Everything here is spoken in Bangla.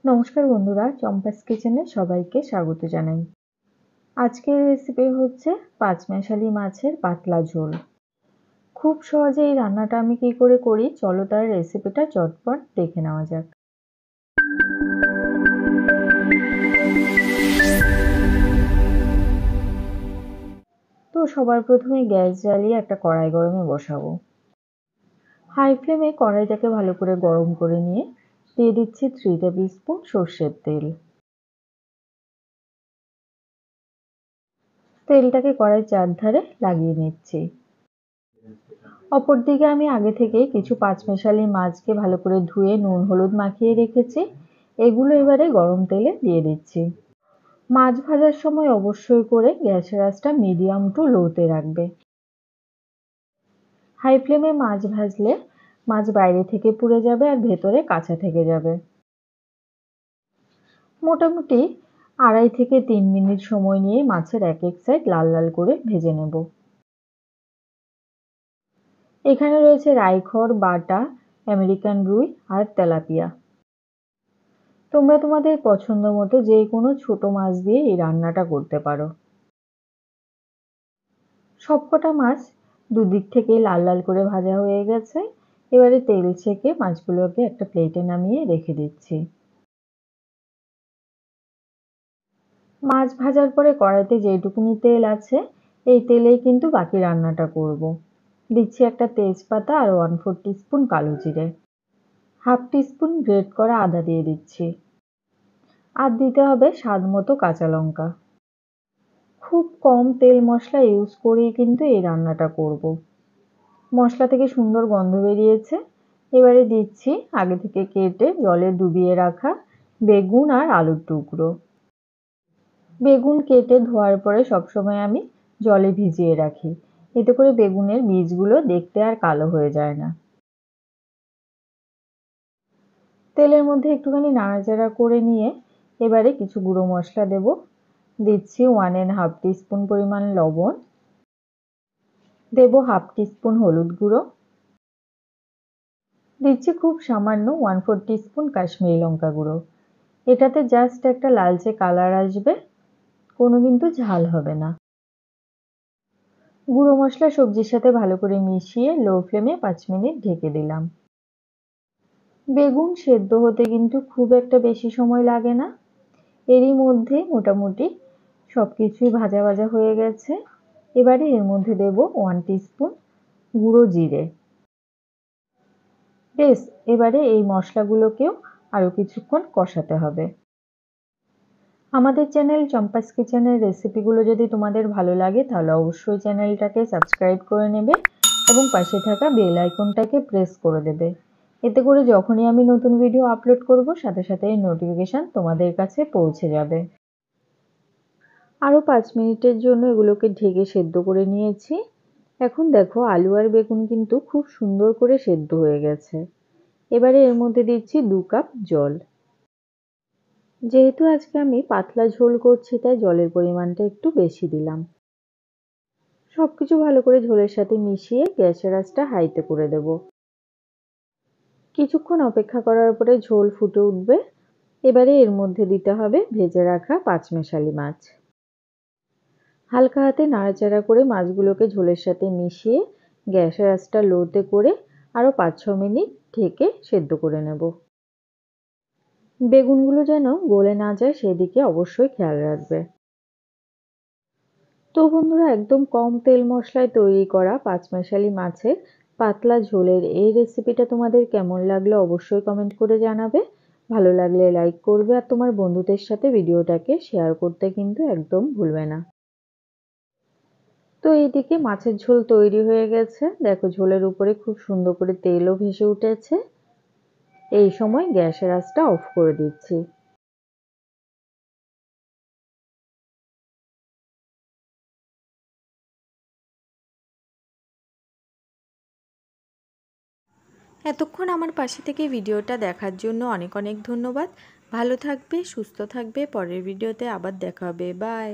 নমস্কার বন্ধুরা, চম্পাস কিচেনে সবাইকে স্বাগত জানাই। আজকের রেসিপি হচ্ছে পাঁচমেশালি মাছের পাতলা ঝোল। খুব সহজে এই রান্নাটা আমি কি করে করি, চলো তার রেসিপিটা চটপট দেখে নেওয়া যাক। তো সবার প্রথমে গ্যাস জ্বালিয়ে একটা কড়াই গরমে বসাবো। হাই ফ্লেমে কড়াইটাকে ভালো করে গরম করে নিয়ে দিয়ে দিচ্ছি 3 টেবিল স্পুন সর্ষের তেল। তেলটাকে কড়াই চারধারে লাগিয়ে নিচ্ছি। অপরদিকে আমি আগে থেকে কিছু পাঁচমেশালি মাছকে ভালো করে ধুয়ে নুন হলুদ মাখিয়ে রেখেছি। এগুলো এবারে গরম তেলে দিয়ে দিচ্ছি। মাছ ভাজার সময় অবশ্যই করে গ্যাসের আঁচটা মিডিয়াম টু লোতে রাখবে। হাই ফ্লেমে মাছ ভাজলে মাছ বাইরে থেকে পুড়ে যাবে আর ভেতরে কাঁচা থেকে যাবে। মোটামুটি 2.5 থেকে 3 মিনিট সময় নিয়ে মাছের এক এক সাইড লাল লাল করে ভেজে নেব। এখানে রয়েছে রাইখড় বাটা, আমেরিকান রুই আর তেলাপিয়া। তোমরা তোমাদের পছন্দ মতো যে কোনো ছোট মাছ দিয়ে এই রান্নাটা করতে পারো। সবকটা মাছ দুদিক থেকে লাল লাল করে ভাজা হয়ে গেছে। এবারে তেল ছেঁকে মাছগুলোকে একটা প্লেটে নামিয়ে রেখে দিচ্ছি। মাছ ভাজার পরে কড়াইতে যেটুকুনি তেল আছে এই তেলেই কিন্তু বাকি রান্নাটা করব। দিচ্ছি একটা তেজপাতা আর 1/4 টিস্পুন কালো জিরে, 1/2 টিস্পুন গ্রেট করা আদা দিয়ে দিচ্ছি। আর দিতে হবে স্বাদ মতো কাঁচা লঙ্কা। খুব কম তেল মশলা ইউজ করেই কিন্তু এই রান্নাটা করব। মশলা থেকে সুন্দর গন্ধ বেরিয়েছে। এবারে দিচ্ছি আগে থেকে কেটে জলে ডুবিয়ে রাখা বেগুন আর আলুর টুকরো। বেগুন কেটে ধোয়ার পরে সবসময় আমি জলে ভিজিয়ে রাখি, এতে করে বেগুনের বীজগুলো দেখতে আর কালো হয়ে যায় না। তেলের মধ্যে একটুখানি নাড়াচাড়া করে নিয়ে এবারে কিছু গুঁড়ো মশলা দেব। দিচ্ছি 1.5 টিস্পুন পরিমাণ লবণ, দেব 1/2 টিস্পুন হলুদ গুঁড়ো, দিচ্ছি খুব সামান্য 1/4 টিস্পুন কাশ্মীরি লঙ্কা গুঁড়ো। এটাতে জাস্ট একটা লালচে কালার আসবে, কোনো কিন্তু ঝাল হবে না। গুঁড়ো মশলা সবজির সাথে ভালো করে মিশিয়ে লো ফ্লেমে 5 মিনিট ঢেকে দিলাম। বেগুন সেদ্ধ হতে কিন্তু খুব একটা বেশি সময় লাগে না। এরই মধ্যে মোটামুটি সবকিছুই ভাজা ভাজা হয়ে গেছে। এবারে এর মধ্যে দেব 1 টিস্পুন গুঁড়ো জিরে। বেশ, এবারে এই মশলাগুলোকেও আরো কিছুক্ষণ কষাতে হবে। আমাদের চ্যানেল চম্পাস কিচেনের রেসিপিগুলো যদি তোমাদের ভালো লাগে তাহলে অবশ্যই চ্যানেলটাকে সাবস্ক্রাইব করে নেবে এবং পাশে থাকা বেল আইকনটাকে প্রেস করে দেবে। এতে করে যখনই আমি নতুন ভিডিও আপলোড করব সাথে সাথে এই নোটিফিকেশন তোমাদের কাছে পৌঁছে যাবে। আরও 5 মিনিটের জন্য এগুলোকে ঢেকে সেদ্ধ করে নিয়েছি। এখন দেখো আলু আর বেগুন কিন্তু খুব সুন্দর করে সেদ্ধ হয়ে গেছে। এবারে এর মধ্যে দিচ্ছি 2 কাপ জল। যেহেতু আজকে আমি পাতলা ঝোল করছি তাই জলের পরিমাণটা একটু বেশি দিলাম। সবকিছু ভালো করে ঝোলের সাথে মিশিয়ে গ্যাসের আঁচটা হাইতে করে দেব। কিছুক্ষণ অপেক্ষা করার পরে ঝোল ফুটে উঠবে। এবারে এর মধ্যে দিতে হবে ভেজে রাখা পাঁচমেশালি মাছ। হালকা হাতে নাড়াচাড়া করে মাছগুলোকে ঝোলের সাথে মিশিয়ে গ্যাসের আঁচটা লোতে করে আরও 5-6 মিনিট ঢেকে সেদ্ধ করে নেব। বেগুনগুলো যেন গলে না যায় সেদিকে অবশ্যই খেয়াল রাখবে। তো বন্ধুরা, একদম কম তেল মশলায় তৈরি করা পাঁচমেশালি মাছের পাতলা ঝোলের এই রেসিপিটা তোমাদের কেমন লাগলো অবশ্যই কমেন্ট করে জানাবে। ভালো লাগলে লাইক করবে আর তোমার বন্ধুদের সাথে ভিডিওটাকে শেয়ার করতে কিন্তু একদম ভুলবে না। তো এইদিকে মাছের ঝোল তৈরি হয়ে গেছে। দেখো ঝোলের উপরে খুব সুন্দর করে তেলও ভেসে উঠেছে। এই সময় গ্যাসের আঁচটা অফ করে দিচ্ছি। এতক্ষণ আমার পাশে থেকে ভিডিওটা দেখার জন্য অনেক অনেক ধন্যবাদ। ভালো থাকবে, সুস্থ থাকবে। পরের ভিডিওতে আবার দেখা হবে। বাই।